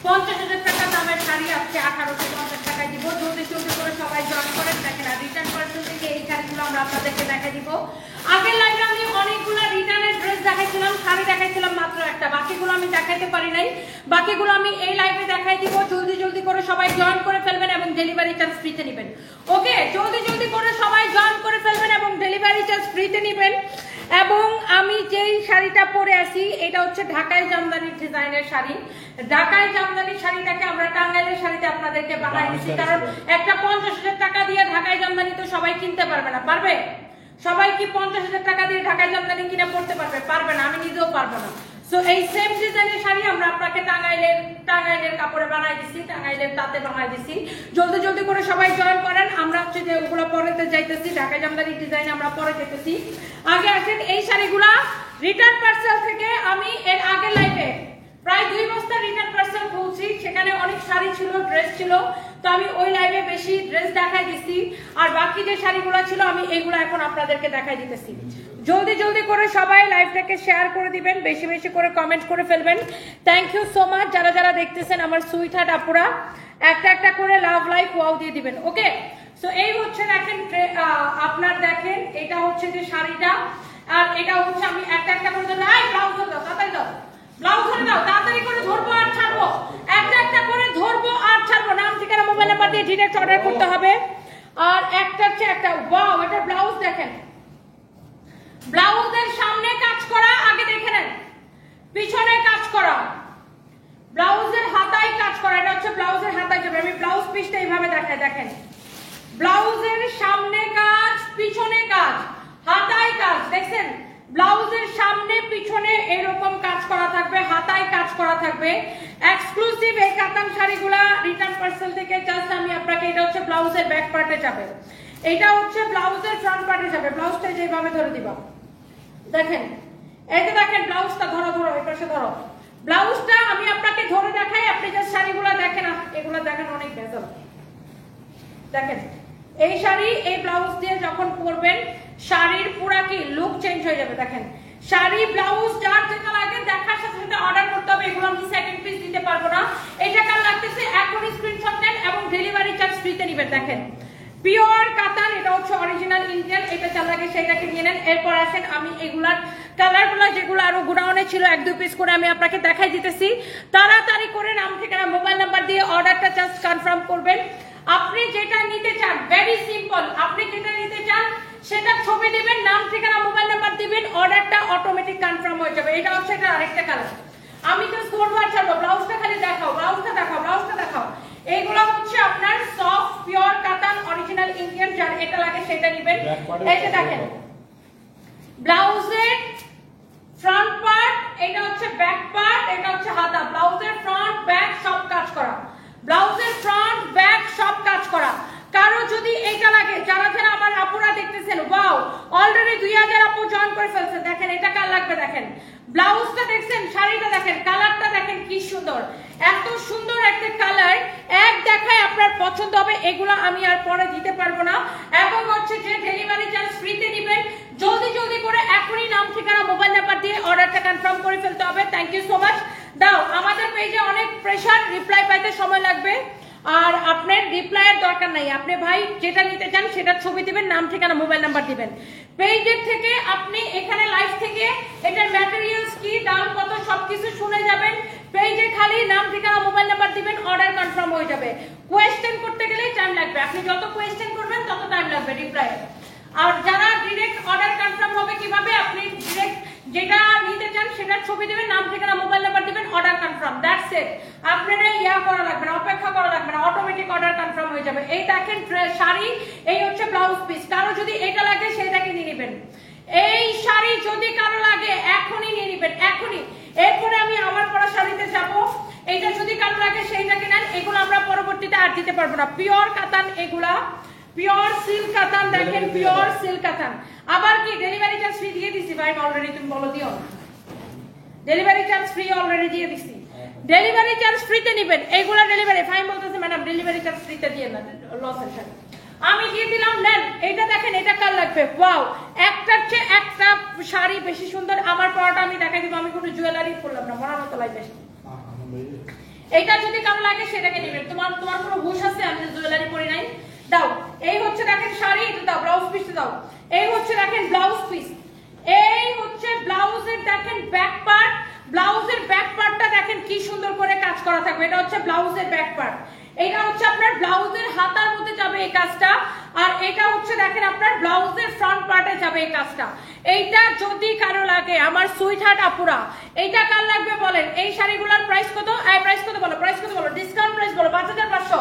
50,000 টাকা দামের শাড়ি আজকে 1850 টাকায় দিব। জলদি জলদি করে সবাই জয়েন করেন। দেখেন আর রিটার্ন পার্সেল থেকে এই শাড়িগুলো আমরা আপনাদেরকে দেখা দিব। আগের লাইভে আমি অনেকগুলো রিটার্নের ড্রেস দেখাইছিলাম, শাড়ি দেখাইছিলাম মাত্র একটা, বাকিগুলো আমি দেখাইতে পারি নাই। বাকিগুলো আমি এই লাইভে দেখাই দিব। জলদি জলদি করে সবাই জয়েন করে ফেলবেন এবং ডেলিভারি চার্জ ফ্রিতে নেবেন। ওকে, জলদি জলদি করে সবাই জয়েন করে ফেলবেন এবং ডেলিভারি চার্জ ফ্রিতে নেবেন। এবং আমি যেই শাড়িটা পরে আছি এটা হচ্ছে ঢাকাই জামদানি ডিজাইনের শাড়ি। ঢাকাই জামদানি শাড়িটাকে আমরা টাঙ্গাইলের শাড়িতে আপনাদেরকে বানাই দিচ্ছি, কারণ একটা 50,000 টাকা দিয়ে ঢাকাই জামদানি তো সবাই কিনতে পারবে না। পারবে? সবাই কি 50,000 টাকা দিয়ে ঢাকাই জামদানি কিনে পড়তে পারবে? পারবে না, আমি নিজেও পারবো না। সো এই সেম ডিজাইনের শাড়ি আমরা আপনাকে টাঙ্গাইলের কাপড়ে বানাই দিছি, টাঙ্গাইলের তাঁতে বানাই দিছি। জলদি জলদি করে সবাই জয়েন করেন। আমরা হচ্ছে যে ওগুলো পরেতে যাইতেছি, ঢাকাই জামদানি ডিজাইন আমরা পরে যেতেছি। আগে আসেন এই শাড়িগুলা রিটার্ন পার্সেল থেকে আমি এর আগের লাইভে প্রায় 2 বস্তা রিটার্ন পার্সেল খুলছি, সেখানে অনেক শাড়ি ছিল, ড্রেস ছিল, তো আমি ওই লাইভে বেশি ড্রেস দেখাই দিছি। আর বাকি যে শাড়িগুলো ছিল আমি এইগুলো এখন আপনাদেরকে দেখাই দিতেছি। জলদি জলদি করে সবাই লাইভটাকে শেয়ার করে দিবেন, বেশি বেশি করে কমেন্ট করে ফেলবেন। থ্যাংক ইউ সো মাচ যারা যারা দেখতেছেন আমার সুইট হার্ট আপুরা, একটা একটা করে লাভ লাইক ওয়াও দিয়ে দিবেন। ওকে, সো এই হচ্ছে দেখেন আপনার, দেখেন এটা হচ্ছে যে শাড়িটা, আর এটা হচ্ছে আমি একটা একটা করে দেবো। ব্লাউজ দাও, তাড়াতাড়ি দাও, ব্লাউজ ধরে দাও, তাড়াতাড়ি করে ধরবো আর ছাড়বো, একটা একটা করে ধরবো আর ছাড়বো। নাম ঠিকানা মোবাইল নাম্বার দিয়ে ডিরেক্ট অর্ডার করতে হবে। আর একটা হচ্ছে একটা, ওয়াও, এটা ব্লাউজ দেখেন, ব্লাউজের সামনে কাজ করা, আগে দেখে নেন, পিছনে কাজ করা, ব্লাউজের হাতায় কাজ করা। এটা হচ্ছে ব্লাউজের হাতায় যাবে। আমি ব্লাউজ পিসটা এইভাবে দেখাই, দেখেন, ব্লাউজের সামনে কাজ, পিছনে কাজ, হাতায় কাজ, দেখছেন? ব্লাউজের সামনে পিছনে এরকম কাজ করা থাকবে, হাতায় কাজ করা থাকবে। এক্সক্লুসিভ এই কাতান শাড়িগুলা রিটার্ন পার্সেল থেকে জাস্ট আমি আপনাকে, এটা হচ্ছে ব্লাউজের ব্যাক পার্টে যাবে, এটা হচ্ছে ব্লাউজের ফ্রন্ট পার্টে যাবে। ব্লাউজটা যেভাবে ধরে দিবা, দেখেন, এই যে দেখেন ব্লাউজটা, ধরো ধরো, এই পাশে ধরো, ব্লাউজটা আমি আপনাকে ধরে দেখাই, আপনি যে শাড়িগুলো দেখেন, এগুলো দেখেন অনেক ভেজাল। দেখেন এই শাড়ি, এই ব্লাউজ দিয়ে যখন পরবেন শাড়ির পুরা কি লুক চেঞ্জ হয়ে যাবে। দেখেন শাড়ি, ব্লাউজ যার যেটা লাগে দেখার সাথে সাথে অর্ডার করতে হবে। এগুলো আমি সেকেন্ড পিস দিতে পারবো না। এটা কার লাগতেছে এখনই স্ক্রিনশট নেন এবং ডেলিভারি চার্জ ফ্রিতে নেবেন। দেখেন পিওর কাতান, এটা হচ্ছে অরিজিনাল ইন্ডিয়ান, এটা যা লাগে সেটাকে নিয়ে নেন। এরপর আসেন আমি এগুলার কালারগুলো যেগুলো আরো গোডাউনে ছিল 1-2 পিস করে আমি আপনাকে দেখাই দিতেছি। তাড়াতাড়ি করে নাম ঠিকানা মোবাইল নাম্বার দিয়ে অর্ডারটা জাস্ট কনফার্ম করবেন। আপনি যেটা নিতে চান, ভেরি সিম্পল, আপনি যেটা নিতে চান সেটা ছবি দিবেন, নাম ঠিকানা মোবাইল নাম্বার দিবেন, অর্ডারটা অটোমেটিক কনফার্ম হয়ে যাবে। এটা হচ্ছে এটা আরেকটা কালার, আমি তো ধরবো আর ছাড়বো। ব্লাউজটা খালি দেখাও, ব্লাউজটা দেখাও, ব্লাউজটা দেখাও। এইগুলো হচ্ছে আপনার সফট পিওর কাতান অরিজিনাল ইন্ডিয়ান, যার এটা লাগে সেটা নেবেন। এই যে দেখেন ব্লাউজের ফ্রন্ট পার্ট, এটা হচ্ছে ব্যাক পার্ট, এটা হচ্ছে হাতা। ব্লাউজের ফ্রন্ট ব্যাক সব কাজ করা, ব্লাউজের ফ্রন্ট ব্যাক সব কাজ করা। কারো যদি এটা লাগে, যারা যারা আমার আপুরা দেখতেছেন, ওয়াও, অলরেডি 2000 আপু জয়েন করে ফেলছে। দেখেন এটা কার লাগবে, দেখেন ব্লাউজটা দেখছেন, শাড়িটা দেখেন, কালারটা দেখেন কি সুন্দর, এত সুন্দর একটা কালার, এক দেখায় আপনার পছন্দ হবে। এগুলো আমি আর পরে দিতে পারবো না। এবং হচ্ছে যে ডেলিভারি চার্জ ফ্রিতে নেবেন। জলদি জলদি করে এখনই নাম ঠিকানা মোবাইল নাম্বার দিয়ে অর্ডারটা কনফার্ম করে ফেলতে হবে। Thank you so much. দাও, আমাদের পেজে অনেক প্রেসার, রিপ্লাই পাইতে সময় লাগবে, আর আপনার রিপ্লাইয়ের দরকার নাই। আপনি ভাই যেটা নিতে চান সেটা ছবি দিবেন, নাম ঠিকানা মোবাইল নাম্বার দিবেন। পেজের থেকে আপনি এখানে লাইভ থেকে এটার ম্যাটেরিয়ালস কি, দাম কত, সবকিছু শুনে যাবেন। পেজে খালি নাম ঠিকানা মোবাইল নাম্বার দিবেন, অর্ডার কনফার্ম হয়ে যাবে। কোয়েশ্চেন করতে গেলেই টাইম লাগবে, আপনি যত কোয়েশ্চেন করবেন তত টাইম লাগবে রিপ্লাই। আর যারা ডিরেক্ট অর্ডার কনফার্ম হবে কিভাবে, আপনি ডিরেক্ট যেটা নিতে চান সেটার ছবি দিবেন, নাম ঠিকানা মোবাইল নাম্বার দিবেন, অর্ডার কনফার্ম, দ্যাটস ইট। আপনারা ইয়া করা লাগবে না, অপেক্ষা করা লাগবে না, অটোমেটিক অর্ডার কনফার্ম হয়ে যাবে। এই দেখেন শাড়ি, এই হচ্ছে ব্লাউজ পিস। কারো যদি এটা লাগে সেটাকে নিয়ে নেবেন। এই শাড়ি যদি কারো লাগে এখনই নিয়ে নেবেন, এখনই। এরপরে আমি আমার পরা শাড়িতে যাব। এইটা যদি কারো লাগে সেইটাকে নেন। এগুলো আমরা পরবর্তীতে আর দিতে পারবো না। পিওর কাতান, এগুলা পিওর সিল্ক কাতান, দেখেন পিওর সিল্ক কাতান। আবার কি ডেলিভারি চার্জ ফ্রি দিয়ে দিছি ভাই? অলরেডি তুমি বলো দিও, ডেলিভারি চার্জ ফ্রি অলরেডি দিয়ে দিছি। ডেলিভারি চার্জ ফ্রিতে নেবেন। এইগুলা ডেলিভারি ফাইন বলতেছে ম্যাডাম, ডেলিভারি চার্জ ফ্রিতে দিয়ে না, লসের সাথে আমি দিয়ে দিলাম, নেন। এটা দেখেন, এটা কার লাগবে? ওয়াও, একটার চেয়ে একটা শাড়ি বেশি সুন্দর। আমার পরাটা আমি দেখাই দিব, আমি কোনো জুয়েলারি করলাম না, মরার মতো লাগবে। এটা যদি কারো লাগে সেটাকে নেবেন। তোমার কোনো হুশ আছে আমি জুয়েলারি পরি নাই? দাও। এই হচ্ছে দেখেন শাড়ি, এটা দাও, ব্লাউজ পিস দাও। এই হচ্ছে দেখেন ব্লাউজ পিস, এই হচ্ছে ব্লাউজের দেখেন ব্যাক পার্ট। ব্লাউজের ব্যাক পার্টটা দেখেন কি সুন্দর করে কাজ করা থাকবে। এটা হচ্ছে ব্লাউজের ব্যাক পার্ট, এটা হচ্ছে আপনার ব্লাউজের হাতার মধ্যে যাবে এই কাজটা, আর এটা হচ্ছে দেখেন আপনার ব্লাউজের ফ্রন্ট পার্টে যাবে এই কাজটা। এইটা যদি কারো লাগে আমার সুইট হার্ট আপুরা, এইটা কার লাগবে বলেন? এই শাড়িগুলোর প্রাইস কত? প্রাইস কত বলো, প্রাইস কত বলো, ডিসকাউন্ট প্রাইস বলো। 5500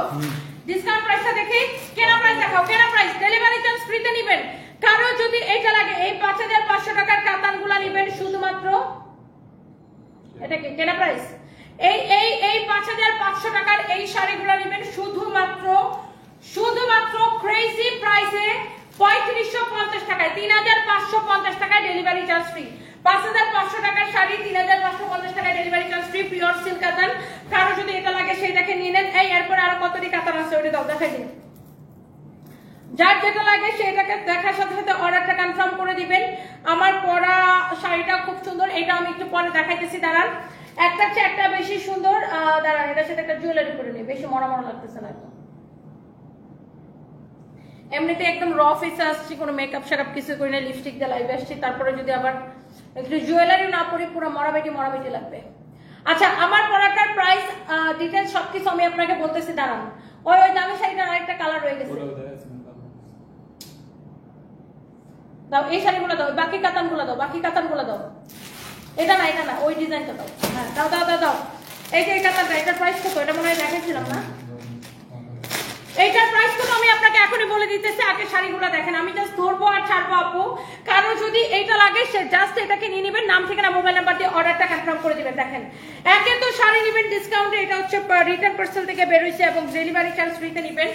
ডিসকাউন্ট প্রাইসটা দেখি। কেনা প্রাইস দেখাও, কেনা প্রাইস। ডেলিভারি চার্জ ফ্রিতে নেবেন। কারো যদি এইটা লাগে এই 5500 টাকার কাতানগুলো নেবেন শুধুমাত্র, এটা কি কেনা প্রাইস? এই এই এই 5500 টাকার এই শাড়িগুলো নেবেন শুধুমাত্র ক্রেজি প্রাইসে 3550 টাকায়, 3550 টাকায় ডেলিভারি চার্জ ফ্রি। 5500 টাকার শাড়ি 3550 টাকায় delivery charge free, pure silk কাতান। কারো যদি এটা লাগে সেটাকে নিয়ে নেন। এই এরপর আরো কতটি কাতান আছে ওটা দাও, দেখাই দিন। যার যেটা লাগে সেটাকে দেখার সাথে সাথে অর্ডারটা কনফার্ম করে দিবেন। আমার পরা শাড়িটা খুব সুন্দর, এটা আমি একটু পরে দেখাইতেছি, দাঁড়ান। একটার চেয়ে একটা বেশি সুন্দর, দাঁড়ান এটার সাথে একটা জুয়েলারি করে নিই, বেশি মরা মরা লাগতেছে না। একদম এমনিতে একদম র ফেসে আসছি, কোনো মেকআপ শেকআপ কিছু করি না, লিপস্টিক দিয়ে লাইভে আসছি, তারপরে যদি আবার একটু জুয়েলারি না পরি পুরো মরাবেটি লাগবে। আচ্ছা, আমার পরাটার প্রাইস ডিটেইলস সবকিছু আমি আপনাকে বলতেছি, দাঁড়ান। ওই দামি শাড়িটার আরেকটা কালার রয়ে গেছে, দাও। এই শাড়িগুলো দাও, বাকি কাতানগুলো দাও, বাকি কাতানগুলো দাও। এটা না, ওই ডিজাইনটা দাও। হ্যাঁ দাও দাও দাও দাও। এই যে এই কাতানটা, এটার প্রাইস কত? এটা মনে হয় দেখাইছিলাম না? এইটার প্রাইস কত আমি আপনাকে এখনই বলে দিতেছি। আগে শাড়িগুলো দেখেন, আমি জাস্ট ধরবো আর ছাড়বো আপু। কারো যদি এইটা লাগে সে জাস্ট এটাকে নিয়ে নেবেন, নাম ঠিকানা মোবাইল নাম্বার দিয়ে অর্ডারটা কনফার্ম করে দিবেন। দেখেন একে তো শাড়ি নেবেন ডিসকাউন্টে, এটা হচ্ছে রিটার্ন পার্সেল থেকে বের হইছে এবং ডেলিভারি চার্জ ফ্রিতে নেবেন।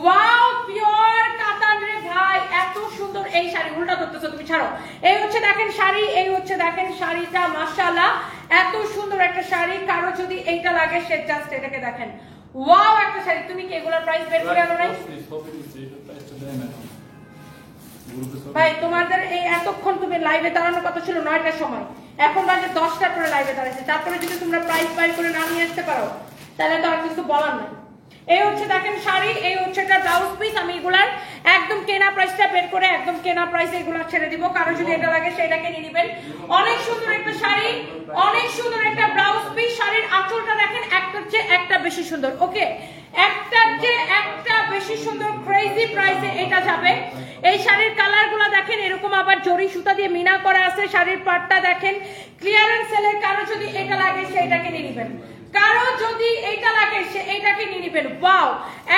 ওয়াও, পিওর কাতান রে ভাই, এত সুন্দর এই শাড়ি। উল্টা ধরতেছো তুমি, ছাড়ো। এই হচ্ছে দেখেন শাড়ি, এই হচ্ছে দেখেন শাড়িটা, মাশাআল্লাহ এত সুন্দর একটা শাড়ি। কারো যদি এইটা লাগে সে জাস্ট এটাকে দেখেন। ওয়াও, একটা শাড়ি। তুমি কি এগুলোর প্রাইস বের করে আনো নাই ভাই? তোমাদের এই এতক্ষণ তুমি লাইভে দাঁড়ানোর কথা ছিল 9টার সময়, এখন বাজে 10টার পরে লাইভে দাঁড়াইছে। তারপরে যদি তোমরা প্রাইস বের করে না নিয়ে আসতে পারো তাহলে তো আর কিছু বলার নাই। এই হচ্ছে দেখেন শাড়ি, এই হচ্ছে একটা ব্লাউজ পিস। আমি এগুলার একদম কেনা প্রাইসটা বের করে একদম কেনা প্রাইসে এগুলা ছেড়ে দিব। কারো যদি এটা লাগে সেটাকে নিয়ে নেবেন। অনেক সুন্দর একটা শাড়ি, অনেক সুন্দর একটা ব্লাউজ পিস। শাড়ির আঁচলটা দেখেন একটার চেয়ে একটা বেশি সুন্দর। ওকে, একটার চেয়ে একটা বেশি সুন্দর, ক্রেজি প্রাইসে এটা যাবে। এই শাড়ির কালার গুলা দেখেন, এরকম আবার জরি সুতা দিয়ে মিনা করা আছে। শাড়ির পাটটা দেখেন ক্লিয়ারেন্স সেলে। কারো যদি এটা লাগে সেটাকে নিয়ে নেবেন, কারো যদি এইটা লাগে সে এইটাকে নিয়ে নেবেন। ওয়াও,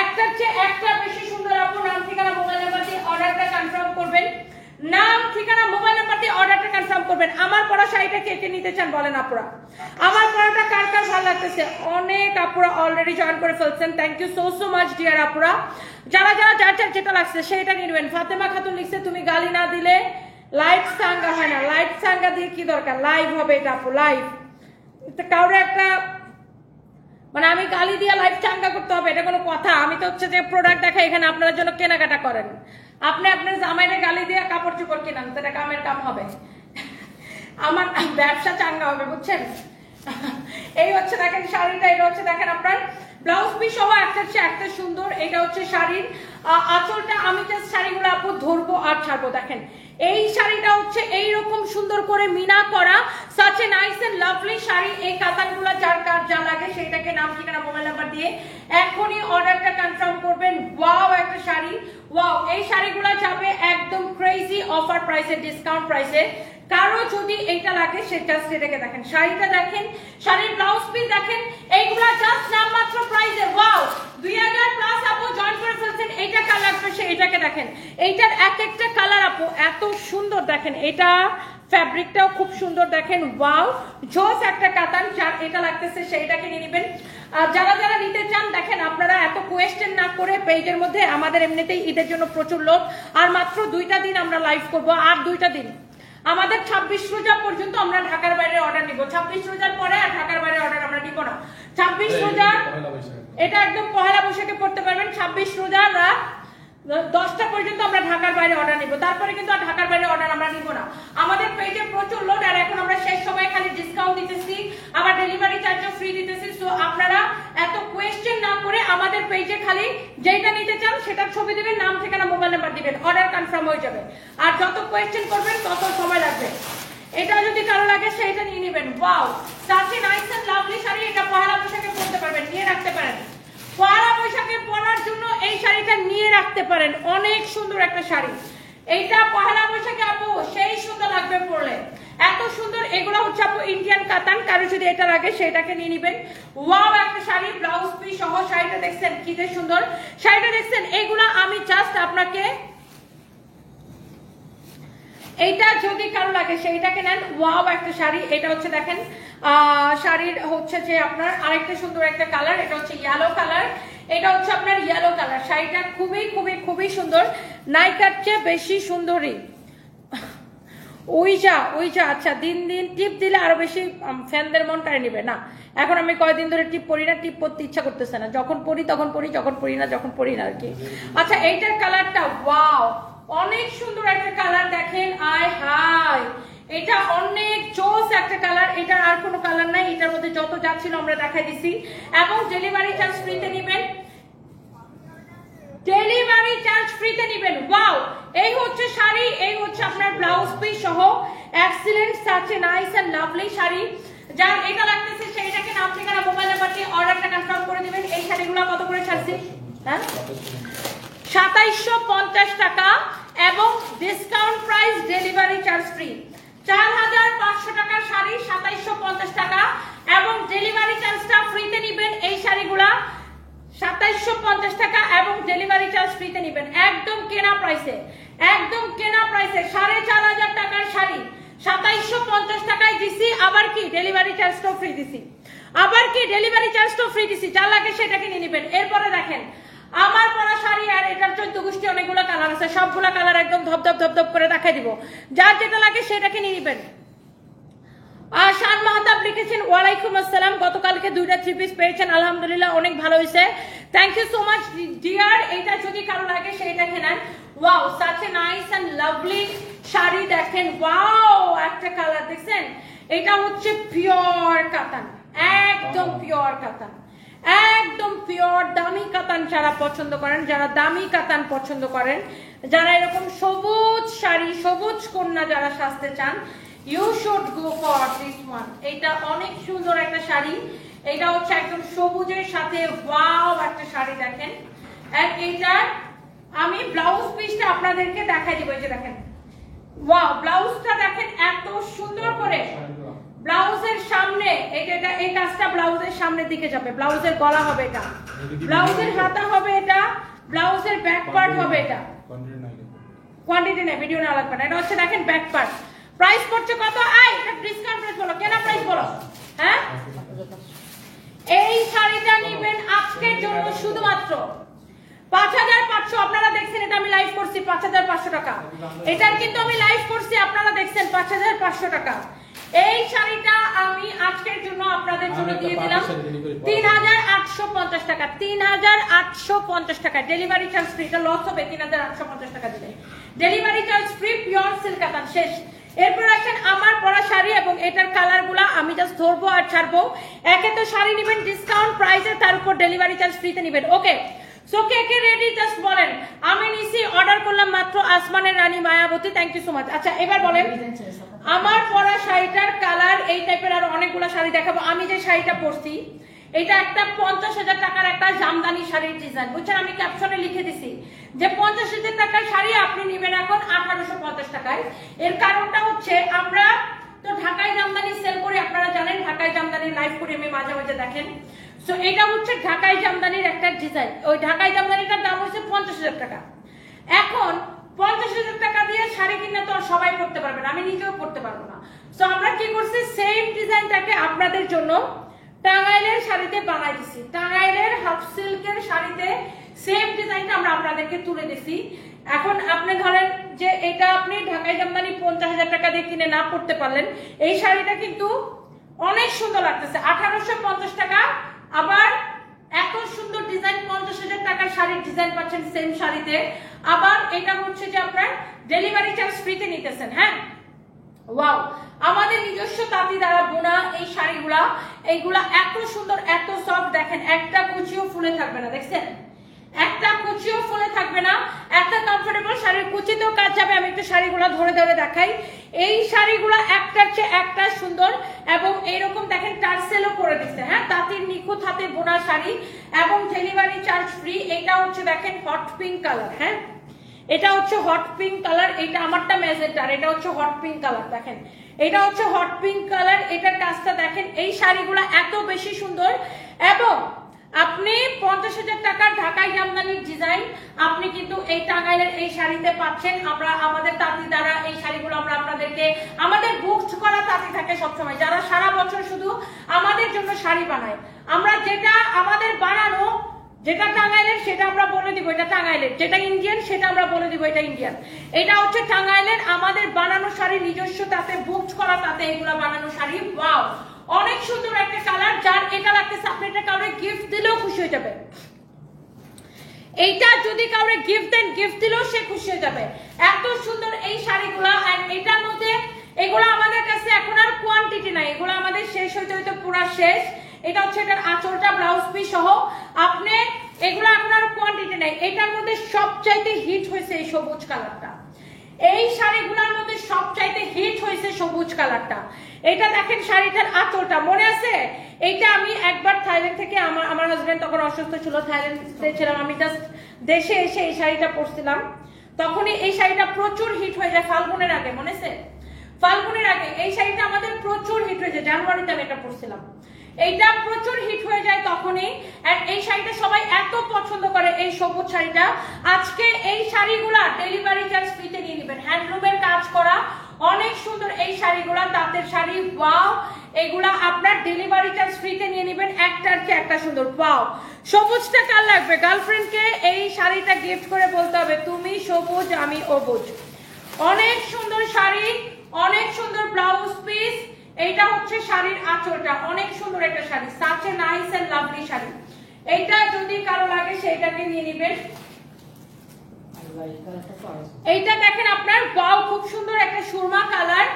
একটার চেয়ে একটা বেশি সুন্দর। আপু নাম ঠিকানা মোবাইল নাম্বার দিয়ে অর্ডারটা কনফার্ম করবেন, নাম ঠিকানা মোবাইল নাম্বার দিয়ে অর্ডারটা কনফার্ম করবেন। আমার পরা শাড়িটা কে কে নিতে চান বলেন আপুরা? আমার পরাটা কার কার ভালো লাগতেছে? অনেক আপুরা অলরেডি জয়েন করে ফেলছেন, thank you so much dear আপুরা। যারা যার যেটা লাগছে সেটা নিয়ে নেবেন। ফাতেমা খাতুন লিখছে তুমি গালি না দিলে লাইভ সাঙ্গা হয় না। লাইভ সাঙ্গা দিয়ে কি দরকার? লাইভ হবে এটা আপু, লাইভ। কাউরে একটা মানে আমি গালি দিয়ে লাইভ চাঙ্গা করতে হবে এটা কোনো কথা? আমি তো হচ্ছে যে প্রোডাক্ট দেখাই, এখানে আপনার জন্য কেনাকাটা করেন। আপনি আপনার জামাইরে গালি দিয়ে কাপড় চোপড় কিনান, সেটা কামের কাম হবে, আমার ব্যবসা চাঙ্গা হবে, বুঝছেন? এই হচ্ছে দেখেন শাড়িটা, এটা হচ্ছে দেখেন আপনার ব্লাউজ পিস সহ একটার চেয়ে একটা সুন্দর। এটা হচ্ছে শাড়ির আঁচলটা। আমি জাস্ট শাড়িগুলো আপু ধরবো আর ছাড়বো। দেখেন এই শাড়িটা হচ্ছে এইরকম সুন্দর করে মিনা করা, such a nice and lovely sari. এই কাতানগুলো যার কার যা লাগে সেটাকে নাম ঠিকানা মোবাইল নাম্বার দিয়ে এখনই অর্ডারটা কনফার্ম করবেন। ওয়াও, একটা শাড়ি। ওয়াও, এই শাড়িগুলো যাবে একদম ক্রেজি অফার প্রাইসে, ডিসকাউন্ট প্রাইসে। কারো যদি এইটা লাগে সে জাস্ট এটাকে দেখেন। শাড়িটা দেখেন, শাড়ির ব্লাউজ পিস দেখেন, এইগুলা জাস্ট নামমাত্র প্রাইসে। ওয়াও, 2000 প্লাস আপু জয়েন করে ফেলছেন। এইটা কালার সে এটাকে দেখেন, এইটার এক একটা কালার আপু এত সুন্দর। দেখেন এটা ফ্যাব্রিকটাও খুব সুন্দর দেখেন। ওয়াও, জোস একটা কাতান। যার এটা লাগতেছে সেইটাকে নিয়ে নেবেন। যারা যারা নিতে চান দেখেন, আপনারা এত কোয়েশ্চেন না করে পেজের মধ্যে, আমাদের এমনিতেই ঈদের জন্য প্রচুর লোক, আর মাত্র 2টা দিন আমরা লাইভ করব, আর 2টা দিন আমাদের 26 রোজা পর্যন্ত আমরা ঢাকার বাইরে অর্ডার নিব। 26 রোজার পরে আর ঢাকার বাইরে অর্ডার আমরা নিব না। 26 রোজা এটা একদম পহেলা বৈশাখে পড়তে পারবেন। 26 রোজা রাত 10টা পর্যন্ত আমরা ঢাকার বাইরে অর্ডার নিব, তারপরে কিন্তু আর ঢাকার বাইরে অর্ডার আমরা নিব না। আমাদের পেজে প্রচুর লোড, আর এখন আমরা শেষ সময় খালি ডিসকাউন্ট দিতেছি, আবার ডেলিভারি চার্জও ফ্রি দিতেছি। সো আপনারা যেটা নিতে চান সেটার ছবি দিবেন, নাম ঠিকানা মোবাইল নাম্বার দিবেন, অর্ডার কনফার্ম হয়ে যাবে। আর যত কোয়েশ্চেন করবেন তত সময় লাগবে। এটা যদি কারো লাগে সেটা নিয়ে নেবেন। Wow, such a nice and lovely sari. এটা পহেলা বৈশাখে পরতে পারবেন, নিয়ে রাখতে পারেন। পহেলা বৈশাখে পরার জন্য এই শাড়িটা নিয়ে রাখতে পারেন, অনেক সুন্দর একটা শাড়ি। এইটা পহেলা বৈশাখে আপু সেই সুন্দর লাগবে পরলে, এত সুন্দর। এগুলো হচ্ছে আপু ইন্ডিয়ান কাতান, কারো যদি এটা লাগে সেটাকে নিয়ে নেবেন। ওয়াও, একটা শাড়ি ব্লাউজ পিস সহ। শাড়িটা দেখছেন কি যে সুন্দর, শাড়িটা দেখছেন। এগুলা আমি জাস্ট আপনাকে, এইটা যদি কারো লাগে সেইটাকে নেন। ওয়াও, একটা শাড়ি। এটা হচ্ছে দেখেন শাড়ির হচ্ছে যে আপনার আরেকটা সুন্দর একটা কালার, এটা হচ্ছে ইয়েলো কালার। এটা হচ্ছে আপনার ইয়েলো কালার। শাড়িটা খুবই খুবই খুবই সুন্দর, নাইকার চেয়ে বেশি সুন্দরী। ওইটা আচ্ছা, দিন দিন টিপ দিলে আরো বেশি ফ্যানদের মন কাড়ে নিবে না। এখন আমি কয়দিন ধরে টিপ পরি না, টিপ পরতে ইচ্ছা করতেছে না। যখন পরি তখন পরি, যখন পরি না যখন পরি না আর কি। আচ্ছা, এইটার কালারটা ওয়াও, অনেক সুন্দর একটা কালার। দেখেন, আয় হায়, এটা অনেক জোস একটা কালার। এটার আর কোনো কালার নাই, এটার মধ্যে যত যা ছিল আমরা দেখাই দিছি। এবং ডেলিভারি চার্জ ফ্রিতে নিবেন, ডেলিভারি চার্জ ফ্রিতে নিবেন। ওয়াও, এই হচ্ছে শাড়ি, এই হচ্ছে আপনার ব্লাউজ পিস সহ। Excellent, such a nice and lovely sari. যার এটা লাগতেছে সেইটাকে নাম ঠিকানা মোবাইল নাম্বার দিয়ে অর্ডারটা কনফার্ম করে দিবেন। এই শাড়িগুলো কত করে ছাড়ছি? হ্যাঁ, 2750 টাকা এবং discount price, delivery charge free. 4500 টাকার শাড়ি 2750 টাকা এবং ডেলিভারি চার্জটা ফ্রিতে নিবেন। এই শাড়িগুলা 2750 টাকা এবং ডেলিভারি চার্জ ফ্রিতে নিবেন। একদম কেনা প্রাইসে, একদম কেনা প্রাইসে 4500 টাকার শাড়ি 2750 টাকায় দিছি। আবার কি ডেলিভারি চার্জটাও ফ্রি দিছি, আবার কি ডেলিভারি চার্জটাও ফ্রি দিছি। যা লাগে সেটাকে নিয়ে নেবেন। এরপরে দেখেন আমার পরা শাড়ি, আর এটার 14 গোষ্ঠী অনেকগুলো কালার আছে, সবগুলা কালার একদম ধপধপ ধপধপ করে দেখাই দিব। যার যেটা লাগে সেটাকে নিয়ে নেবেন। শান মাহতাব লিখেছেন ওয়ালাইকুম আসসালাম, গতকালকে 2টা 3 পিস পেয়েছেন, আলহামদুলিল্লাহ অনেক ভালো হয়েছে, thank you so much dear. এটা যদি কারো লাগে সেইটাকে নেন। Wow, such a nice and lovely sari. দেখেন, ওয়াও, একটা কালার দেখছেন। এটা হচ্ছে পিওর কাতান, একদম পিওর কাতান, একদম পিওর দামি কাতান। যারা পছন্দ করেন, যারা দামি কাতান পছন্দ করেন, যারা এরকম সবুজ শাড়ি, সবুজ কন্যা যারা সাজতে চান, you should go for this one. এটা অনেক সুন্দর একটা শাড়ি। এটা হচ্ছে একদম সবুজের সাথে ওয়াও একটা শাড়ি। দেখেন, এইটার আমি ব্লাউজ পিসটা আপনাদেরকে দেখাই দিব। এই যে দেখেন, ওয়াও, ব্লাউজটা দেখেন এত সুন্দর করে। ব্লাউজের সামনে এটা, এই কাজটা ব্লাউজের সামনের দিকে যাবে, ব্লাউজের গলা হবে এটা, ব্লাউজের হাতা হবে এটা, ব্লাউজের ব্যাক পার্ট হবে এটা। কোয়ান্টিটি নেই, ভিডিও না লাগবে না। এটা হচ্ছে দেখেন ব্যাক পার্ট। প্রাইস পড়ছে কত? এটা ডিসকাউন্ট প্রাইস বলো, কেনা প্রাইস বলো। হ্যাঁ, এই শাড়িটা নেবেন আজকের জন্য শুধুমাত্র 5500। আপনারা দেখছেন এটা আমি লাইভ করছি 5500 টাকা। এটার কিন্তু আমি লাইভ করছি, আপনারা দেখছেন 5500 টাকা। এই শাড়িটা আমি আজকের জন্য আপনাদের জন্য দিয়ে দিলাম 3850 টাকা। 3850 টাকা ডেলিভারি চার্জ ফ্রি। এটা লস হবে 3850 টাকা দিলে, delivery charge free, pure silk কাতান। শেষ। এরপর আসেন আমার পরা শাড়ি এবং এটার কালারগুলো আমি জাস্ট ধরবো আর ছাড়বো। একে তো শাড়ি নেবেন ডিসকাউন্ট প্রাইসে, তার উপর ডেলিভারি চার্জ ফ্রিতে নেবেন। ওকে, সো কে কে রেডি জাস্ট বলেন। আমি নিছি, অর্ডার করলাম মাত্র আসমানের রানী Mayabati, thank you so much. আচ্ছা, এবার বলেন আমার পরা শাড়িটার কালার। এই টাইপের আরো অনেকগুলো শাড়ি দেখাবো। আমি যে শাড়িটা পরছি এটা একটা 50,000 টাকার একটা জামদানি শাড়ির ডিজাইন, বুঝছেন। আমি ক্যাপশনে লিখে দিছি যে 50,000 টাকার শাড়ি আপনি নেবেন এখন 1850 টাকায়। এর কারণটা হচ্ছে আমরা তো ঢাকায় জামদানি সেল করি, আপনারা জানেন ঢাকায় জামদানি লাইভ করি আমি মাঝে মাঝে, দেখেন। সো এটা হচ্ছে ঢাকায় জামদানির একটা ডিজাইন। ওই ঢাকায় জামদানিটার দাম হচ্ছে 50,000 টাকা। এখন 50,000 টাকা দিয়ে শাড়ি কিনে তো সবাই পরতে পারবে না, আমি নিজেও পরতে পারবো না। সো আমরা কি করছি, সেম ডিজাইনটাকে আপনাদের জন্য টাঙ্গাইলের শাড়িতে বানাই দিছি। টাঙ্গাইলের হাফ সিল্কের শাড়িতে সেম ডিজাইনটা আমরা আপনাদেরকে তুলে দিছি। এখন আপনি ধরেন যে এটা আপনি ঢাকায় জামদানি 50,000 টাকা দিয়ে কিনে না পড়তে পারলেন, এই শাড়িটা কিন্তু অনেক সুন্দর লাগতেছে 1850 টাকা। আবার এত সুন্দর ডিজাইন, 50,000 টাকার শাড়ির ডিজাইন পাচ্ছেন সেম শাড়িতে। আবার এটা হচ্ছে যে আপনার ডেলিভারি চার্জ ফ্রিতে নিতেছেন। হ্যাঁ, ওয়াও, আমাদের নিজস্ব তাঁতি দ্বারা বোনা এই শাড়িগুলা, এইগুলা এত সুন্দর, এত সফট। দেখেন একটা কুচিও ফুলে থাকবে না, দেখছেন একটা কুচিও ফুলে থাকবে না, এত কমফোর্টেবল, শাড়ির কুচিতেও কাজ যাবে। আমি একটু শাড়িগুলো ধরে ধরে দেখাই। এই শাড়িগুলো একটার চেয়ে একটা সুন্দর এবং এইরকম দেখেন টার্সেলও করে দিচ্ছে, হ্যাঁ, তাঁতির নিখুঁত হাতে বোনা শাড়ি এবং ডেলিভারি চার্জ ফ্রি। এটা হচ্ছে দেখেন হট পিঙ্ক কালার, হ্যাঁ, এটা হচ্ছে হট পিঙ্ক কালার, এটা আমারটা ম্যাজেন্টার, এটা হচ্ছে হট পিঙ্ক কালার, দেখেন এটা হচ্ছে হট পিঙ্ক কালার। এটার কাজটা দেখেন, এই শাড়িগুলো এত বেশি সুন্দর এবং আপনি 50,000 টাকার ঢাকাই জামদানির ডিজাইন আপনি কিন্তু এই টাঙ্গাইলের এই শাড়িতে পাচ্ছেন। আমরা আমাদের তাঁতি দ্বারা এই শাড়িগুলো আমরা আপনাদেরকে, আমাদের বুকড করা তাঁতি থাকে সবসময়, যারা সারা বছর শুধু আমাদের জন্য শাড়ি বানায়। আমরা যেটা আমাদের বানানো, যেটা টাঙ্গাইলের সেটা আমরা বলে দিব এটা টাঙ্গাইলের, যেটা ইন্ডিয়ান সেটা আমরা বলে দিব এটা ইন্ডিয়ান। এটা হচ্ছে টাঙ্গাইলের আমাদের বানানো শাড়ি, নিজস্ব তাতে বুকড করা তাতে এগুলো বানানো শাড়ি। ওয়াও, অনেক সুন্দর একটা কালার, যার এটা লাগতেছে আপনি এটা কাউরে গিফট দিলেও খুশি হয়ে যাবে। এইটা যদি কাউরে গিফট দেন, গিফট দিলেও সে খুশি হয়ে যাবে। এত সুন্দর এই শাড়িগুলো। আর এটার মধ্যে এগুলো আমাদের কাছে এখন আর কোয়ান্টিটি নাই, এগুলো আমাদের শেষ হইতে হইতে পুরো শেষ। এটা হচ্ছে এটার আঁচলটা ব্লাউজ পিস সহ, আপনি এগুলো এখন আর কোয়ান্টিটি নাই। এটার মধ্যে সবচাইতে হিট হয়েছে এই সবুজ কালারটা, এই শাড়িগুলোর মধ্যে সবচাইতে হিট হয়েছে সবুজ কালারটা। এটা দেখেন শাড়িটার আঁচলটা, মনে আছে? এইটা আমি একবার থাইল্যান্ড থেকে, আমার হাজবেন্ড তখন অসুস্থ ছিল, থাইল্যান্ডে ছিলাম, আমি জাস্ট দেশে এসে এই শাড়িটা পরছিলাম, তখনই এই শাড়িটা প্রচুর হিট হয়ে যায় ফাল্গুনের আগে, মনে আছে? ফাল্গুনের আগে এই শাড়িটা আমাদের প্রচুর হিট হয়ে যায়, জানুয়ারিতে আমি এটা পরছিলাম, এইটা প্রচুর হিট হয়ে যায় তখনই। আর এই শাড়িটা সবাই এত পছন্দ করে, এই সবুজ শাড়িটা। আজকে এই শাড়িগুলা ডেলিভারি চার্জ ফ্রিতে নিয়ে নেবেন, হ্যান্ডলুমের কাজ করা, অনেক সুন্দর এই শাড়িগুলা, তাঁতের শাড়ি। ওয়াও, এগুলা আপনার ডেলিভারি চার্জ ফ্রিতে নিয়ে নেবেন, একটার চেয়ে একটা সুন্দর। ওয়াও, সবুজটা কার লাগবে? গার্লফ্রেন্ডকে এই শাড়িটা গিফট করে বলতে হবে তুমি সবুজ আমি অবুজ। অনেক সুন্দর শাড়ি, অনেক সুন্দর ব্লাউজ পিস। এইটা হচ্ছে শাড়ির আঁচলটা, অনেক সুন্দর একটা sari, such a nice and lovely sari. এইটা যদি কারো লাগে সেইটাকে নিয়ে নেবেন। এইটা দেখেন আপনার, ওয়াও, খুব সুন্দর একটা সুরমা কালার,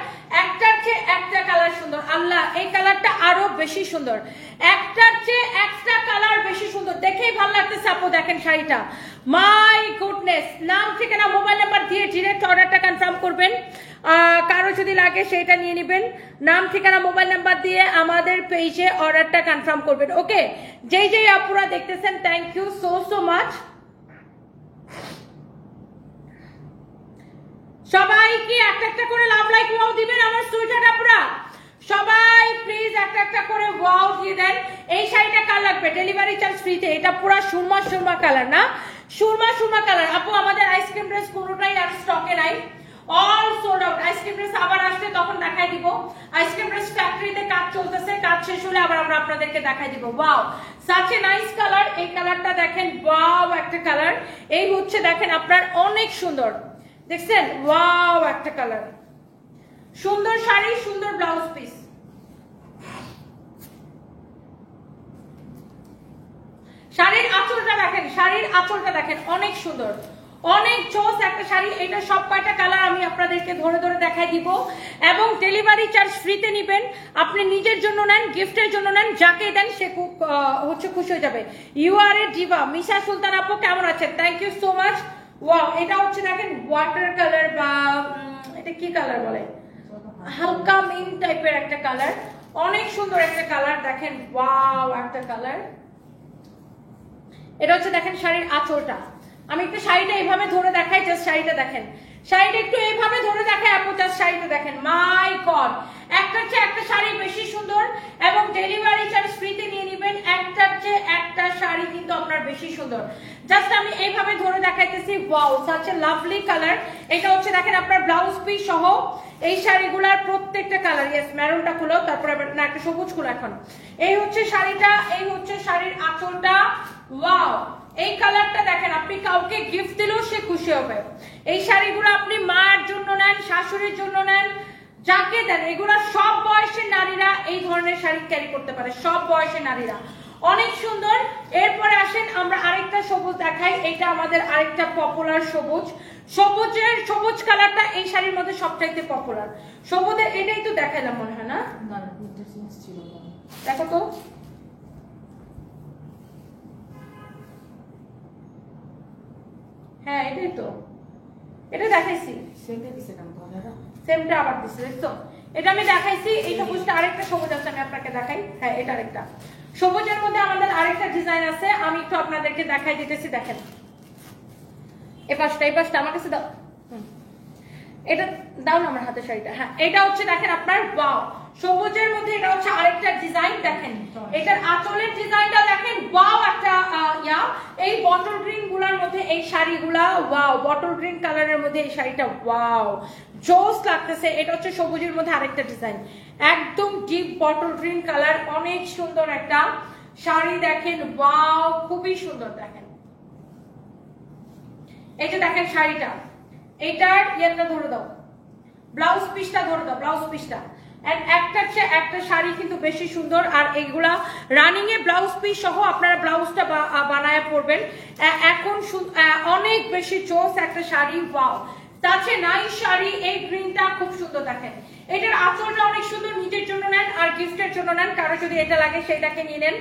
একটার চেয়ে একটা কালার সুন্দর। আল্লাহ, এই কালারটা আরো বেশি সুন্দর, একটার চেয়ে একটা কালার বেশি সুন্দর, দেখেই ভালো লাগতেছে আপু। দেখেন শাড়িটা, মাই গুডনেস। নাম ঠিকানা মোবাইল নাম্বার দিয়ে ডিরেক্ট অর্ডারটা কনফার্ম করবেন, কারো যদি লাগে সেটা নিয়ে নেবেন। নাম ঠিকানা মোবাইল নাম্বার দিয়ে আমাদের পেজে অর্ডারটা কনফার্ম করবেন। ওকে, যেই যেই আপুরা দেখতেছেন, থ্যাংক ইউ সো মাচ। সবাই কি একটা একটা করে লাভ লাইক ওয়াও দিবেন আমার সুইটার আপুরা? সবাই প্লিজ একটা একটা করে ওয়াও দিয়ে দেন। এই শাড়িটা কার লাগবে? ডেলিভারি চার্জ ফ্রিতে। এটা পুরো সুরমা সুরমা কালার, না সুরমা সুরমা কালার। আপু আমাদের আইসক্রিম ড্রেস কোনোটাই আর স্টকে নাই, all sold out. Ice cream dress আবার আসলে তখন দেখাই দিব। আইসক্রিম ড্রেস ফ্যাক্টরিতে কাজ চলতেছে, কাজ শেষ হলে আবার আমরা আপনাদেরকে দেখাই দিব। Wow, such a nice colour. এই কালারটা দেখেন, ওয়াও একটা কালার। এই হচ্ছে দেখেন আপনার অনেক সুন্দর, দেখছেন? ওয়াও একটা কালার, সুন্দর শাড়ি, সুন্দর ব্লাউজ পিস। শাড়ির আঁচলটা দেখেন, শাড়ির আঁচলটা দেখেন, অনেক সুন্দর, অনেক জোস একটা শাড়ি। এটা সব কয়টা কালার আমি আপনাদেরকে ধরে ধরে দেখাই দিব এবং ডেলিভারি চার্জ ফ্রিতে নিবেন। আপনি নিজের জন্য নেন, গিফটের জন্য নেন, যাকে দেন সে হচ্ছে খুশি হয়ে যাবে। You R A Diva. মিশা সুলতান আপু কেমন আছেন? Thank you so much. Wow, এটা হচ্ছে দেখেন ওয়াটার কালার, বা এটা কি কালার বলে, হালকা মিন টাইপের একটা কালার, অনেক সুন্দর একটা কালার। দেখেন, ওয়াও একটা কালার। এটা হচ্ছে দেখেন শাড়ির আঁচলটা। আমি একটু শাড়িটা এইভাবে ধরে দেখাই, জাস্ট শাড়িটা দেখেন, শাড়িটা একটু এইভাবে ধরে দেখাই আপু, জাস্ট শাড়িটা দেখেন। মাই গড, একটার চেয়ে একটা শাড়ি বেশি সুন্দর এবং ডেলিভারি চার্জ ফ্রিতে নিয়ে নেবেন। একটার চেয়ে একটা শাড়ি কিন্তু আপনার বেশি সুন্দর, জাস্ট আমি এইভাবে ধরে দেখাইতেছি। Wow, such a lovely colour. এটা হচ্ছে দেখেন আপনার ব্লাউজ পিস সহ এই শাড়িগুলার প্রত্যেকটা কালার। ইয়েস, মেরুনটা খুলো, তারপরে না একটা সবুজ খুলো এখন। এই হচ্ছে শাড়িটা, এই হচ্ছে শাড়ির আঁচলটা। ওয়াও, এই কালারটা দেখেন, আপনি কাউকে গিফট দিলেও সে খুশি হবে। এই শাড়িগুলো আপনি মায়ের জন্য নেন, শাশুড়ির জন্য নেন, যাকে দেন। এগুলা সব বয়সের নারীরা এই ধরনের শাড়ি ক্যারি করতে পারে, সব বয়সের নারীরা, অনেক সুন্দর। এরপরে আসেন আমরা আরেকটা সবুজ দেখাই। এটা আমাদের আরেকটা পপুলার সবুজ। সবুজের সবুজ কালারটা এই শাড়ির মধ্যে সবচাইতে পপুলার। সবুজের এটাই তো দেখাইলাম মনে হয়, না? দেখো তো, হ্যাঁ এটাই তো, এটা দেখাইছি, সেমটা আবার দিছে দেখছো, এটা আমি দেখাইছি। এই সবুজটা আরেকটা সবুজ আছে, আমি আপনাকে দেখাই। হ্যাঁ এটা আরেকটা সবুজের মধ্যে আমাদের আরেকটা ডিজাইন আছে, আমি একটু আপনাদেরকে দেখাই দিতেছি। দেখেন এই পাশটা আমার কাছে দাও, এটা দাও না আমার হাতের শাড়িটা। হ্যাঁ এটা হচ্ছে দেখেন আপনার ওয়াও সবুজের মধ্যে, এটা হচ্ছে আরেকটা ডিজাইন। দেখেন এটার আঁচলের ডিজাইনটা দেখেন, ওয়াও একটা এই বটল গ্রিন গুলার মধ্যে এই শাড়িগুলা, ওয়াও বটল গ্রিন কালারের মধ্যে এই শাড়িটা ওয়াও জোস লাগতেছে। এটা হচ্ছে সবুজের মধ্যে আরেকটা ডিজাইন, একদম ডিপ বটল গ্রিন কালার, অনেক সুন্দর একটা শাড়ি। দেখেন ওয়াও খুবই সুন্দর। দেখেন এই যে দেখেন শাড়িটা, এটার ইয়েটা ধরে দাও, ব্লাউজ পিসটা ধরে দাও, ব্লাউজ পিসটা একটা শাড়ি কিন্তু বেশি সুন্দর। আর এইগুলা রানিং এ ব্লাউজ পিস সহ আপনারা ব্লাউজটা বানায় পরবেন, এখন অনেক বেশি চোস একটা শাড়ি। ওয়াও তাছে নাই শাড়ি, এই গ্রিনটা খুব সুন্দর। দেখেন এটার আঁচলটা অনেক সুন্দর, নিজের জন্য নেন আর গিফটের জন্য নেন, কারো যদি এটা লাগে সেটাকে নিয়ে নেন।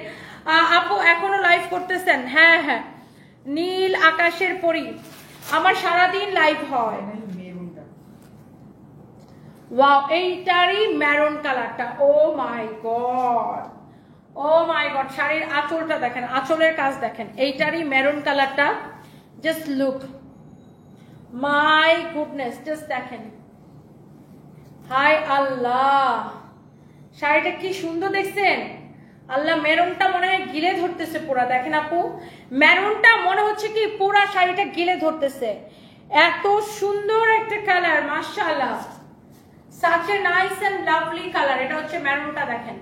আপু এখনো লাইভ করতেছেন? হ্যাঁ হ্যাঁ, নীল আকাশের পরি, আমার সারাদিন লাইভ হয়। ওয়াও এইটারই ম্যারুন কালারটা, ও মাই গড, ও মাই গড। শাড়ির আঁচলটা দেখেন, আঁচলের কাজ দেখেন, এইটারই ম্যারুন কালারটা, just look, my goodness, just দেখেন, হাই আল্লাহ শাড়িটা কি সুন্দর দেখছেন। আল্লাহ মেরুনটা মনে হয় গিলে ধরতেছে পুরা। দেখেন আপু মেরুনটা মনে হচ্ছে কি পুরা শাড়িটা গিলে ধরতেছে, এত সুন্দর একটা কালার, মাশাআল্লাহ, such a nice and lovely color। এটা হচ্ছে মেরুনটা, দেখেন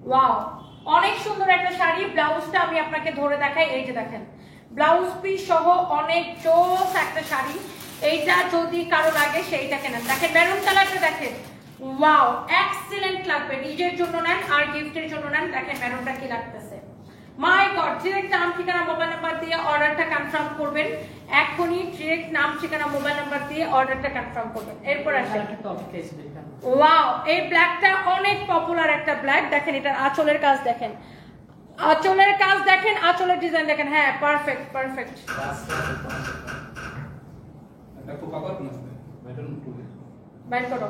ওয়াও অনেক সুন্দর একটা শাড়ি। ব্লাউজটা আমি আপনাকে ধরে দেখাই, এই যে দেখেন ব্লাউজ পিস সহ অনেক জোস একটা শাড়ি। এইটা যদি কারো লাগে সেইটাকে নেন। দেখেন মেরুন কালারটা দেখেন, ওয়াও এক্সিলেন্ট লাগবে, নিজের জন্য নেন আর গিফটের জন্য নেন। দেখেন মেরুনটা কি লাগতেছে, মাই গড। ডিরেক্ট নাম ঠিকানা মোবাইল নাম্বার দিয়ে অর্ডারটা কনফার্ম করবেন, এখনই ডিরেক্ট নাম ঠিকানা মোবাইল নাম্বার দিয়ে অর্ডারটা কনফার্ম করবেন। এরপর আসেন ওয়াও এই ব্ল্যাকটা অনেক পপুলার একটা ব্ল্যাক। দেখেন এটার আঁচলের কাজ দেখেন, আঁচলের কাজ দেখেন, আঁচলের ডিজাইন দেখেন, হ্যাঁ পারফেক্ট পারফেক্ট। বাইর করো।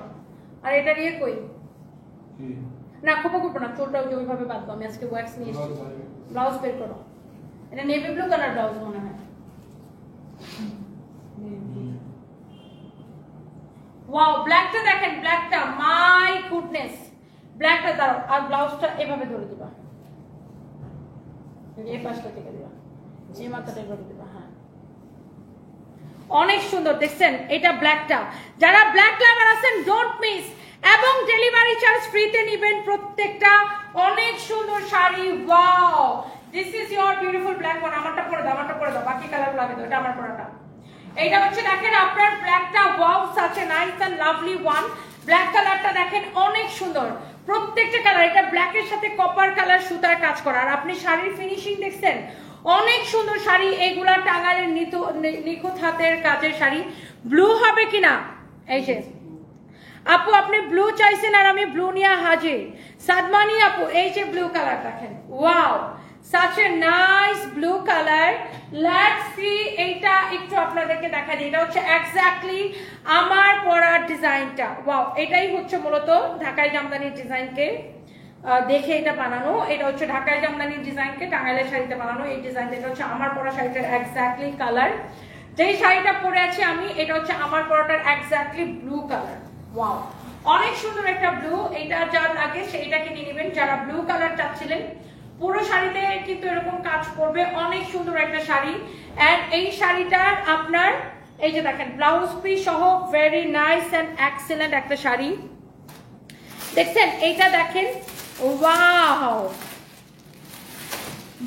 আর এটা নিয়ে কই না খোপা করবো না, চুলটা ওইভাবে বাঁধবো, আমি আজকে ওয়্যাক্স নিয়ে এসেছি। ব্লাউজ বের করো, এটা নেভি ব্লু কালার ব্লাউজ মনে হয়। ওয়াও ব্ল্যাকটা দেখেন, ব্ল্যাকটা মাই গুডনেস, ব্ল্যাকটা দাও। আর ব্লাউজটা এভাবে ধরে দিবা, এই পাশটা থেকে দিবা, এই মাথাটা এভাবে দিবা। হ্যাঁ অনেক সুন্দর দেখছেন এটা ব্ল্যাকটা। যারা ব্ল্যাক লাভার আছেন ডোন্ট মিস, এবং ডেলিভারি চার্জ ফ্রিতে নেবেন প্রত্যেকটা। অনেক সুন্দর sari, wow this is your beautiful black one. আমারটা পরে দাও, আমারটা পরে দাও, বাকি কালারগুলো আগে দাও, এটা আমার পরাটা। এইটা হচ্ছে দেখেন আপনার ব্ল্যাকটা, wow such a nice and lovely one. Black কালারটা দেখেন অনেক সুন্দর, প্রত্যেকটা কালার। এটা ব্ল্যাকের সাথে কপার কালার সুতার কাজ করা। আর আপনি শাড়ির ফিনিশিং দেখছেন, অনেক সুন্দর শাড়ি। এগুলা টাঙ্গাইলের নিখুঁত হাতের কাজের শাড়ি। ব্লু হবে কিনা, এই যে আপু আপনি ব্লু চাইছেন আর আমি ব্লু নিয়ে হাজির। সাদমানি আপু এই যে ব্লু কালার দেখেন, wow such a nice blue color। let's see এইটা একটু আপনাদেরকে দেখা দিই, এটা হচ্ছে এক্স্যাক্টলি আমার পরার ডিজাইনটা। ওয়াও এটাই হচ্ছে মূলত ঢাকাই জামদানির ডিজাইনকে দেখে এটা বানানো। এটা হচ্ছে ঢাকাই জামদানির ডিজাইনকে টাঙ্গাইলের শাড়িতে বানানো এই ডিজাইনটা। এটা হচ্ছে আমার পরা শাড়িটার এক্স্যাক্টলি কালার। যেই শাড়িটা পরে আছি আমি, এটা হচ্ছে আমার পরাটার এক্স্যাক্টলি ব্লু কালার। ওয়াও অনেক সুন্দর একটা ব্লু। এটা যার লাগে সেইটাকে নিয়ে নেবেন, যারা ব্লু কালার চাচ্ছিলেন। পুরো শাড়িতে কিন্তু এরকম কাজ করবে, অনেক সুন্দর একটা শাড়ি। এন্ড এই শাড়িটার আপনার এই যে দেখেন ব্লাউজ পিস সহ ভেরি নাইস এন্ড এক্সেলেন্ট একটা শাড়ি দেখছেন। এইটা দেখেন, ওয়াও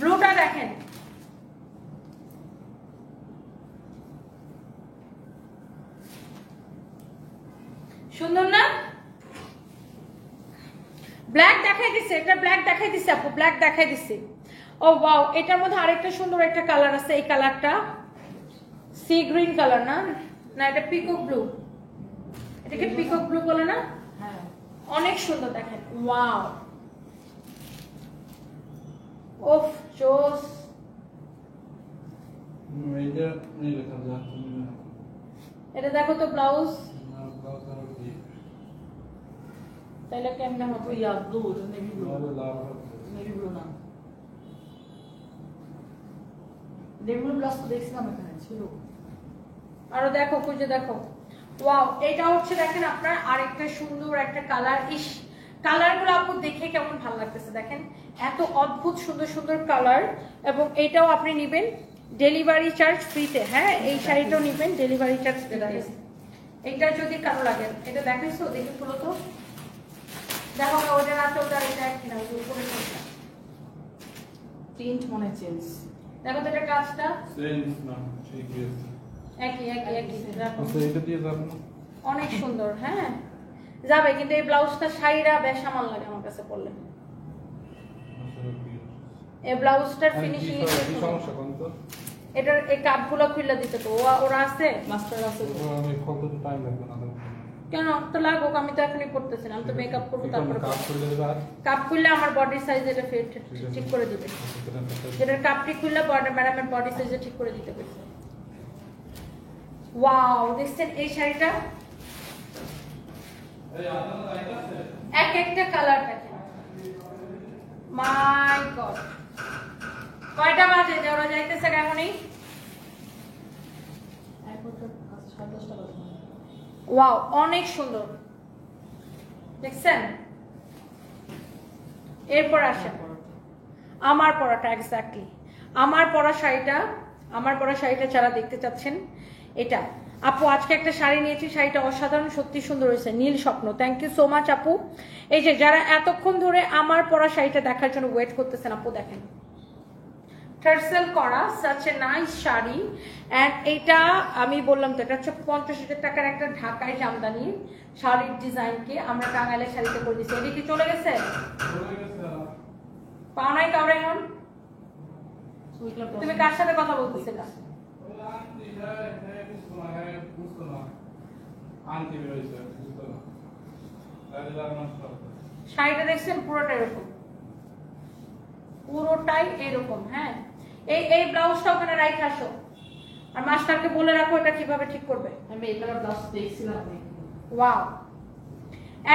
ব্লুটা দেখেন, সুন্দর না? ব্ল্যাক দেখাই দিছে, এটা ব্ল্যাক দেখাই দিছে আপু, ব্ল্যাক দেখাই দিছে। ও ওয়াও এটার মধ্যে আরেকটা সুন্দর একটা কালার আছে, এই কালারটা সি গ্রিন কালার না, না এটা পিকক ব্লু, এটাকে পিকক ব্লু বলে না? হ্যাঁ অনেক সুন্দর দেখেন, ওয়াও ওফ জোস। এটা দেখো তো ব্লাউজ, তাহলে কেমনে হবে? Yeah blue, navy blue, navy blue না, নেভি ব্লু ব্লাউজ তো দেখছিলাম এখানে ছিল। আরো দেখো, খুঁজে দেখো। ওয়াও, এটা হচ্ছে দেখেন আপনার আরেকটা সুন্দর একটা কালার। ইস, কালারগুলো আপু দেখে কেমন ভালো লাগতেছে দেখেন, এত অদ্ভুত সুন্দর সুন্দর কালার। এবং এটাও আপনি নেবেন ডেলিভারি চার্জ ফ্রিতে। হ্যাঁ, এই শাড়িটাও নেবেন ডেলিভারি চার্জ ফ্রিতে। এটা যদি কারো লাগে, এটা দেখাইছো, দেখি খুলো তো, দেখো না ওটা আছে, ওটা এটা কিনা উপরে কোনটা প্রিন্ট মনে চেঞ্জ, দেখো তো এটা কাজটা চেঞ্জ না, ঠিকই আছে, একই একই একই। দেখো আচ্ছা এটা দিয়ে যাবে না? অনেক সুন্দর। হ্যাঁ যাবে, কিন্তু এই ব্লাউজটা শাড়িরা বেশ আমার লাগে আমার কাছে পরলে। এই ব্লাউজটার ফিনিশিং কি সমস্যা কোন তো? এটার এই কাপগুলো খুলে দিতে তো ওরা আছে মাস্টার আছে তো। আমি কত টাইম লাগবে না? কেন তো লাগুক, আমি তো এখনই করতেছি না, আমি তো মেকআপ করবো তারপরে। কাজ করে দেবে আর কাপ খুললে আমার বডি সাইজ এটা ফিট ঠিক করে দিবে। যেটার কাপটি খুললে বডি ম্যাডামের বডি সাইজে ঠিক করে দিতে বলছে। ওয়াও, দেখছেন এই শাড়িটা এক একটা কালার দেখেন। মাই গড, কয়টা বাজে যে ওরা যাইতেছে এখনই? এখন তো 10:30 বাজে। ওয়াও, অনেক সুন্দর দেখছেন। এরপর আসেন আমার পরাটা। এক্স্যাক্টলি আমার পরা শাড়িটা, আমার পরা শাড়িটা যারা দেখতে চাচ্ছেন, এটা আপু আজকে একটা শাড়ি নিয়েছি, শাড়িটা অসাধারণ, সত্যি সুন্দর হয়েছে, নীল স্বপ্ন। থ্যাংক ইউ সো মাচ আপু। এই যে যারা এতক্ষণ ধরে আমার পরা শাড়িটা দেখার জন্য ওয়েট করতেছেন, আপু দেখেন টার্সেল করা such a nice sari. And এটা আমি বললাম তো, এটা হচ্ছে 50,000 টাকার একটা ঢাকায় জামদানি শাড়ির ডিজাইনকে আমরা টাঙ্গাইলের শাড়িতে করে দিচ্ছি। এটা কি চলে গেছে? পাও নাই কাউরে এখন? তুমি কার সাথে কথা বলতেছিলা? শাড়িটা দেখছেন পুরোটা এরকম, পুরোটাই এরকম। হ্যাঁ, এই এই ব্লাউজটা ওখানে রাইখে আসো, আর মাস্টারকে বলে রাখো এটা কিভাবে ঠিক করবে। আমি এই কালার ব্লাউজ দেখছিলাম। ওয়াও,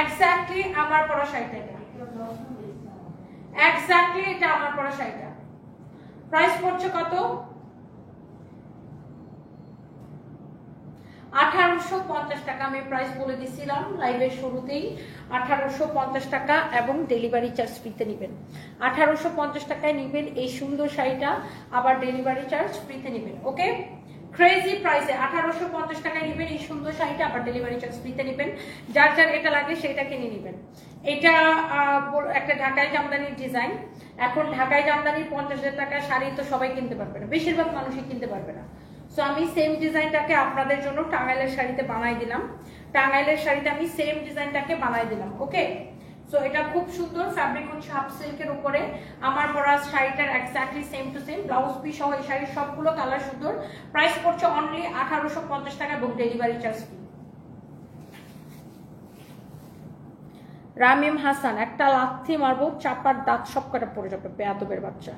এক্স্যাক্টলি আমার পরা শাড়িটা, এটা এক্স্যাক্টলি এটা আমার পরা শাড়িটা। প্রাইস পড়ছে কত? 1850 টাকা। আমি প্রাইস বলে দিছিলাম লাইভের শুরুতেই, 1850 টাকা এবং ডেলিভারি চার্জ ফ্রিতে নেবেন। 1850 টাকায় নেবেন এই সুন্দর শাড়িটা, আবার ডেলিভারি চার্জ ফ্রিতে নেবেন। ওকে, ক্রেজি প্রাইসে 1850 টাকায় নেবেন এই সুন্দর শাড়িটা, আবার ডেলিভারি চার্জ ফ্রিতে নেবেন। যার যার এটা লাগে সেটা কিনে নেবেন। এটা একটা ঢাকাই জামদানির ডিজাইন। এখন ঢাকাই জামদানির 50,000 টাকার শাড়ি তো সবাই কিনতে পারবে না, বেশিরভাগ মানুষই কিনতে পারবে না। সো আমি সেম ডিজাইনটাকে আপনাদের জন্য টাঙ্গাইলের শাড়িতে বানাই দিলাম, টাঙ্গাইলের শাড়িতে আমি সেম ডিজাইনটাকে বানাই দিলাম। ওকে, সো এটা খুব সুন্দর, ফ্যাব্রিক হচ্ছে হাফ সিল্কের উপরে। আমার পরা শাড়িটার exactly same to same, blouse piece সহ এই শাড়ির সবগুলো কালার সুন্দর। প্রাইস পড়ছে অনলি 1850 টাকা এবং delivery charge free. Ramim Hasan, একটা লাথি মারবো, চাপার দাঁত সব কটা পড়ে যাবে, বেয়াদবের বাচ্চা,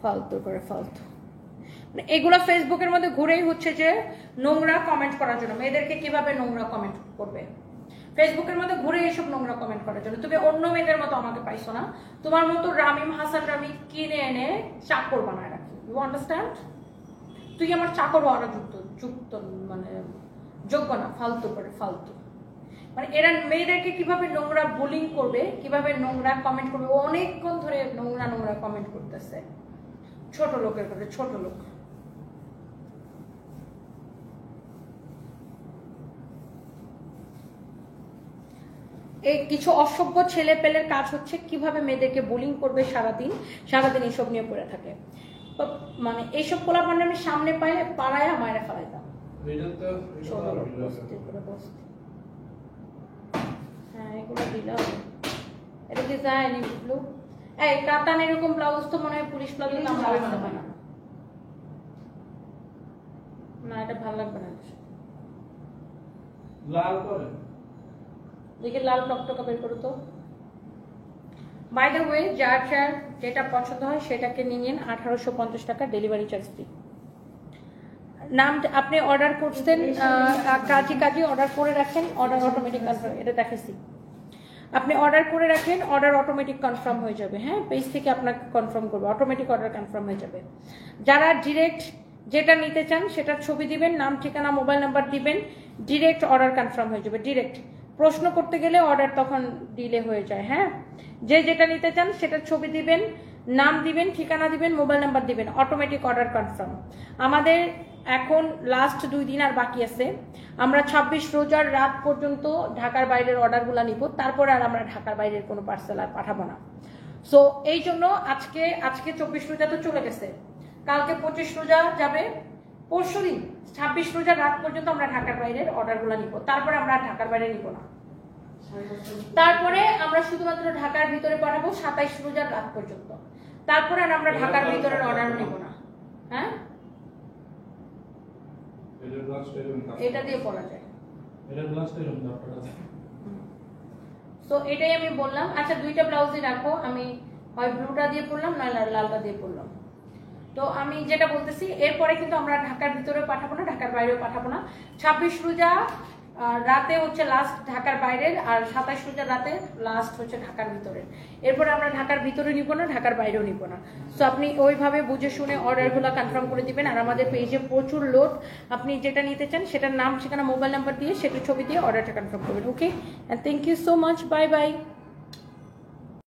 ফালতু করে ফালতু। মানে এগুলো ফেসবুকের মধ্যে ঘুরেই হচ্ছে যে নোংরা কমেন্ট করার জন্য। মেয়েদেরকে কিভাবে নোংরা কমেন্ট করবে ফেসবুকের মধ্যে ঘুরে, এসব নোংরা কমেন্ট করার জন্য। তুমি অন্য মেয়েদের মতো আমাকে পাইছো না, তোমার মতো রামিম হাসান আমি কিনে এনে চাকর বানায় রাখি। You understand? তুই আমার চাকর হওয়ার যুক্ত মানে যোগ্য না, ফালতু করে ফালতু। মানে এরা মেয়েদেরকে কিভাবে নোংরা বুলিং করবে, কিভাবে নোংরা কমেন্ট করবে, অনেকক্ষণ ধরে নোংরা নোংরা কমেন্ট করতেছে ছোট লোকের করে, ছোট লোক। এই কিছু অসভ্য ছেলে পেলের কাজ হচ্ছে কিভাবে মেয়েদেরকে বুলিং করবে, সারাদিন সারাদিন এইসব নিয়ে পড়ে থাকে। মানে এইসব পোলাপান আমি সামনে পাইলে পাড়ায় মায়েরা ফেলাইতাম। হ্যাঁ, এগুলো দিলাম, এটা ডিজাইন এগুলো। এই কাতান এরকম ব্লাউজ তো মনে হয় পুলিশ ব্লাউজ আমার লাগতে হয় না, না এটা ভালো লাগবে না। লাল করে দেখি লাল টকটকা বের করো তো। বাই দ্য ওয়ে যার যার যেটা পছন্দ হয় সেটাকে নিয়ে নিন, 1850 টাকা ডেলিভারি চার্জ ফ্রি। নাম আপনি অর্ডার করছেন, কাজী অর্ডার করে রাখেন, অর্ডার অটোমেটিক কনফার্ম, এটা দেখেছি। আপনি অর্ডার করে রাখেন, অর্ডার অটোমেটিক কনফার্ম হয়ে যাবে। হ্যাঁ, পেজ থেকে আপনাকে কনফার্ম করবে, অটোমেটিক অর্ডার কনফার্ম হয়ে যাবে। যারা ডিরেক্ট যেটা নিতে চান সেটার ছবি দিবেন, নাম ঠিকানা মোবাইল নাম্বার দিবেন, ডিরেক্ট অর্ডার কনফার্ম হয়ে যাবে। ডিরেক্ট প্রশ্ন করতে গেলে অর্ডার তখন ডিলে হয়ে যায়। হ্যাঁ, যে যেটা নিতে চান সেটার ছবি দিবেন, নাম দিবেন, ঠিকানা দিবেন, মোবাইল নাম্বার দিবেন, অটোমেটিক অর্ডার কনফার্ম। আমাদের এখন লাস্ট 2 দিন আর বাকি আছে। আমরা 26 রোজার রাত পর্যন্ত ঢাকার বাইরের অর্ডারগুলো নিব, তারপরে আর আমরা ঢাকার বাইরের কোনো পার্সেল আর পাঠাবো না। সো এই জন্য আজকে 24 রোজা তো চলে গেছে, কালকে 25 রোজা যাবে, পরশু দিন 26 রোজার রাত পর্যন্ত আমরা ঢাকার বাইরের অর্ডারগুলো নিব, তারপরে আমরা ঢাকার বাইরে নিব না। তারপরে আমরা শুধুমাত্র ঢাকার ভিতরে পাঠাবো 27 রোজার রাত পর্যন্ত, তারপরে আর আমরা ঢাকার ভিতরের অর্ডার নিব না। হ্যাঁ, এটা দিয়ে পড়া যায়। সো এটাই আমি বললাম। আচ্ছা, 2টা ব্লাউজই রাখো, আমি হয় ব্লুটা দিয়ে পড়লাম নয় লালটা দিয়ে পড়লাম। তো আমি যেটা বলতেছি, এরপরে কিন্তু আমরা ঢাকার ভিতরে পাঠাবো না, ঢাকার বাইরেও পাঠাবো না। 26 রোজা রাতে হচ্ছে লাস্ট ঢাকার বাইরের, আর 27 রোজা রাতে লাস্ট হচ্ছে ঢাকার ভিতরের। এরপরে আমরা ঢাকার ভিতরে নিব না, ঢাকার বাইরেও নিব না। সো আপনি ওইভাবে বুঝে শুনে অর্ডারগুলো কনফার্ম করে দিবেন। আর আমাদের পেজে প্রচুর লোড, আপনি যেটা নিতে চান সেটার নাম ঠিকানা মোবাইল নাম্বার দিয়ে সেটার ছবি দিয়ে অর্ডারটা কনফার্ম করবেন। Okay, and thank you so much, bye by.